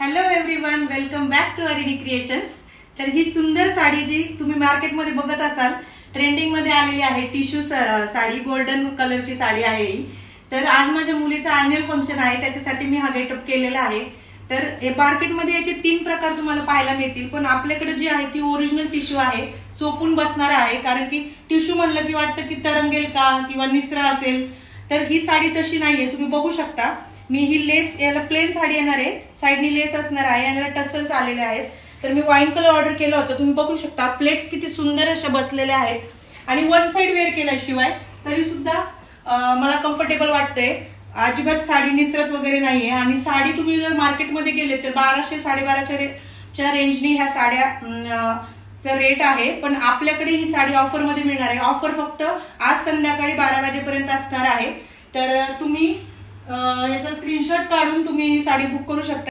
Hello everyone, welcome back to Harini creations. तर ही सुंदर साडी जी तुम्ही मार्केटमध्ये बघत असाल, ट्रेंडिंग मध्ये आलेली आहे टिश्यू साडी, गोल्डन कलरची साडी आहे ही। तर आज माझ्या मुलीचा अॅन्युअल फंक्शन आहे, त्याच्यासाठी मी हा गेटअप केलेला आहे। तर हे मार्केटमध्ये याचे 3 प्रकार तुम्हाला पाहायला मिळतील, पण आपल्याकडे जी आहे ती ओरिजिनल टिश्यू आहे, चोपून बसणार आहे। कारण की टिश्यू म्हणलं की वाटतं की तरंगेल का किंवा निसरा असेल, तर ही साडी तशी नाहीये। तुम्ही बघू शकता, मी ही लेस, याला प्लेन साडी येणार आहे, साइडनी लेस असणार आहे आणि याला टसल्स आलेले आहेत। तर मी वाईन कलर ऑर्डर केलं होतं, तुम्ही बघू शकता प्लेट्स किती सुंदर अशा बसलेल्या आहेत आणि वन साइड वेअर केल्याशिवाय तरी सुद्धा मला कम्फर्टेबल वाटतंय। अजिबात साडी निसरत वगैरे नाहीये आणि साडी तुम्ही जर मार्केटमध्ये गेले तर 1200 1250 रेंजनी ह्या साड्या चा रेट आहे, पण आपल्याकडे ही साडी ऑफर मध्ये मिळणार आहे। ऑफर फक्त आज संध्याकाळी 12 वाजेपर्यंत असणार आहे। तर तुम्ही याचा स्क्रीनशॉट काढून तुम्ही साडी बुक करू शकता।